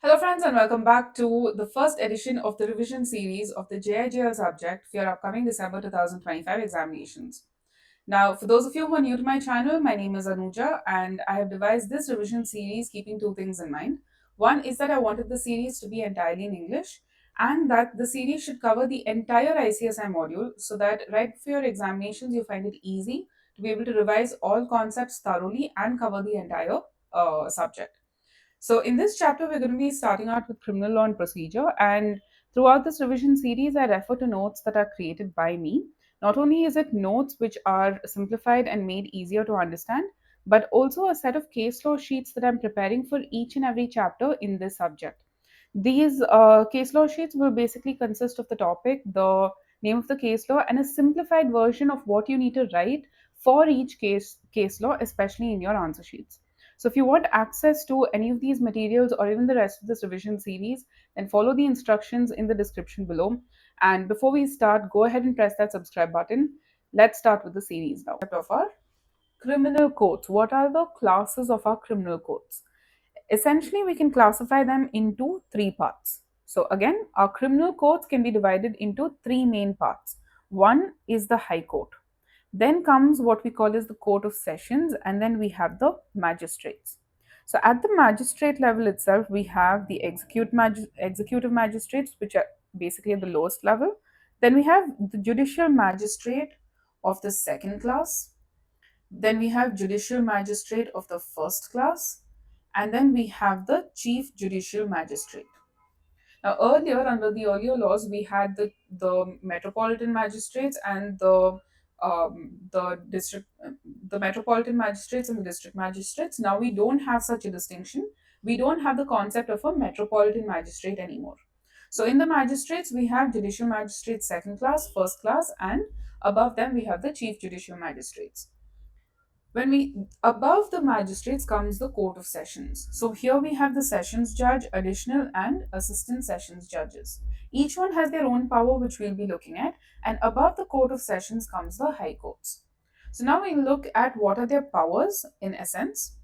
Hello friends and welcome back to the first edition of the revision series of the JIGL subject for your upcoming December 2025 examinations. Now, for those of you who are new to my channel, my name is Anuja and I have devised this revision series keeping two things in mind. One is that I wanted the series to be entirely in English and that the series should cover the entire ICSI module so that right for your examinations you find it easy to be able to revise all concepts thoroughly and cover the entire subject. So, in this chapter, we're going to be starting out with criminal law and procedure. And throughout this revision series, I refer to notes that are created by me. Not only is it notes which are simplified and made easier to understand, but also a set of case law sheets that I'm preparing for each and every chapter in this subject. These case law sheets will basically consist of the topic, the name of the case law, and a simplified version of what you need to write for each case law, especially in your answer sheets. So if you want access to any of these materials or even the rest of this revision series, then follow the instructions in the description below. And before we start, go ahead and press that subscribe button. Let's start with the series now. Of our criminal codes. What are the classes of our criminal codes? Essentially, we can classify them into three parts. So again, our criminal codes can be divided into three main parts. One is the High Court. Then comes what we call as the Court of Sessions, and then we have the magistrates. So at the magistrate level itself, we have the executive magistrates, which are basically at the lowest level. Then we have the judicial magistrate of the second class. Then we have judicial magistrate of the first class. And then we have the chief judicial magistrate. Now, earlier, under the earlier laws, we had the metropolitan magistrates and the district, the metropolitan magistrates and the district magistrates. Now, we don't have such a distinction. We don't have the concept of a metropolitan magistrate anymore. So, in the magistrates, we have judicial magistrates second class, first class, and above them we have the chief judicial magistrates. When we above the magistrates comes the court of sessions. So here we have the sessions judge, additional and assistant sessions judges. Each one has their own power, which we'll be looking at, and above the court of sessions comes the high courts. So now we look at what are their powers in essence.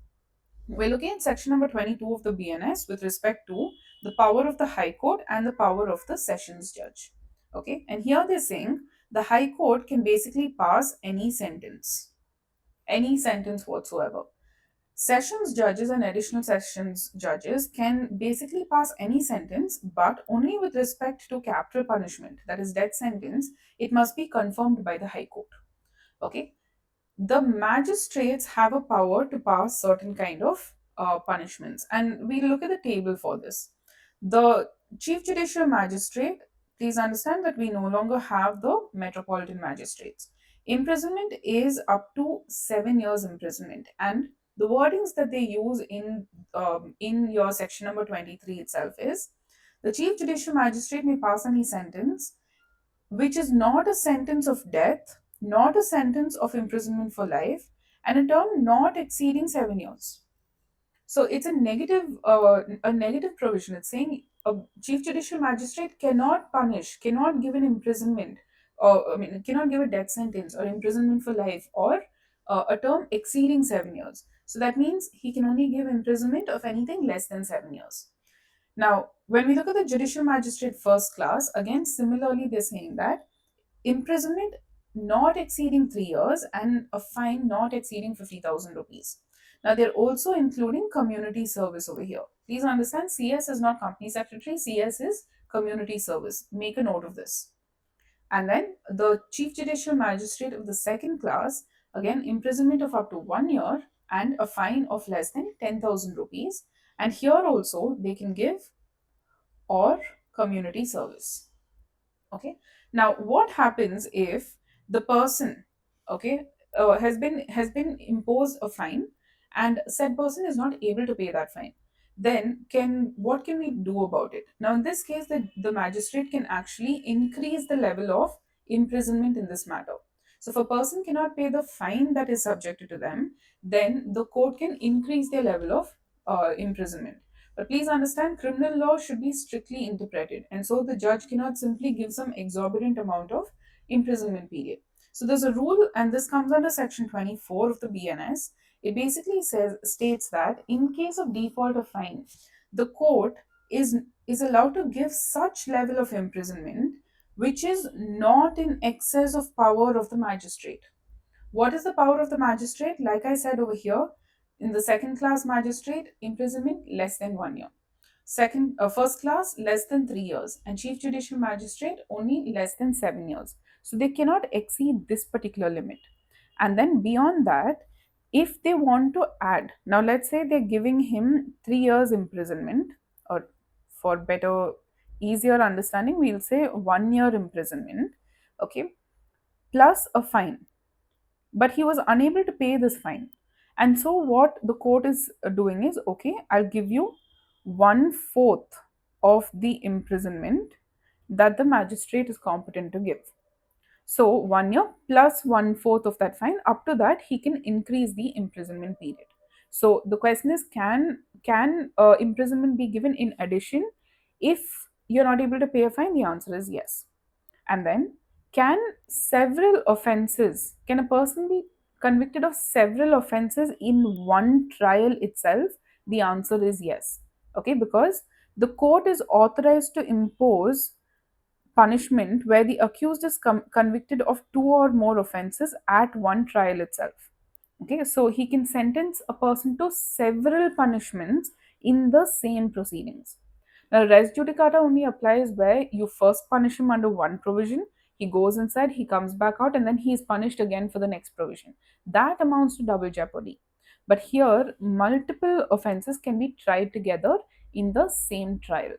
We're looking at section number 22 of the BNS with respect to the power of the high court and the power of the sessions judge. Okay, and here they're saying the high court can basically pass any sentence whatsoever. Sessions judges and additional sessions judges can basically pass any sentence, but only with respect to capital punishment, that is, death sentence, it must be confirmed by the High Court. Okay, the magistrates have a power to pass certain kind of punishments, and we look at the table for this. The Chief Judicial Magistrate, please understand that we no longer have the metropolitan magistrates. Imprisonment is up to 7 years imprisonment, and the wordings that they use in your section number 23 itself is the Chief Judicial Magistrate may pass any sentence which is not a sentence of death, not a sentence of imprisonment for life, and a term not exceeding 7 years. So it's a negative provision. It's saying a chief judicial magistrate cannot punish, cannot give an imprisonment, or cannot give a death sentence or imprisonment for life or a term exceeding 7 years. So that means he can only give imprisonment of anything less than 7 years. Now, when we look at the judicial magistrate first class, again, similarly, they're saying that imprisonment not exceeding 3 years and a fine not exceeding 50,000 rupees. Now, they're also including community service over here. Please understand, CS is not company secretary, CS is community service. Make a note of this. And then the chief judicial magistrate of the second class, again, imprisonment of up to 1 year and a fine of less than 10,000 rupees. And here also they can give or community service. Okay, now what happens if the person, okay, has been imposed a fine and said person is not able to pay that fine? Then what can we do about it? Now in this case, the magistrate can actually increase the level of imprisonment in this matter. So if a person cannot pay the fine that is subjected to them, then the court can increase their level of imprisonment. But please understand, criminal law should be strictly interpreted, and so the judge cannot simply give some exorbitant amount of imprisonment period. So there's a rule, and this comes under section 24 of the BNS. It basically states that in case of default of fine, the court is is allowed to give such level of imprisonment which is not in excess of power of the magistrate. What is the power of the magistrate? Like I said over here, in the second class magistrate, imprisonment less than 1 year. First class less than 3 years, and chief judicial magistrate only less than 7 years. So they cannot exceed this particular limit. And then beyond that, if they want to add, now let's say they're giving him 3 years imprisonment, or for better, easier understanding, we'll say 1 year imprisonment, okay, plus a fine, but he was unable to pay this fine. And so what the court is doing is, okay, I'll give you one fourth of the imprisonment that the magistrate is competent to give. So 1 year plus one fourth of that fine. Up to that, he can increase the imprisonment period. So the question is, can imprisonment be given in addition if you're not able to pay a fine? The answer is yes. And then, can a person be convicted of several offenses in one trial itself? The answer is yes. Okay, because the court is authorized to impose punishment where the accused is convicted of two or more offenses at one trial itself. Okay, so he can sentence a person to several punishments in the same proceedings. Now, res judicata only applies where you first punish him under one provision, he goes inside, he comes back out, and then he is punished again for the next provision. That amounts to double jeopardy. But here, multiple offenses can be tried together in the same trial.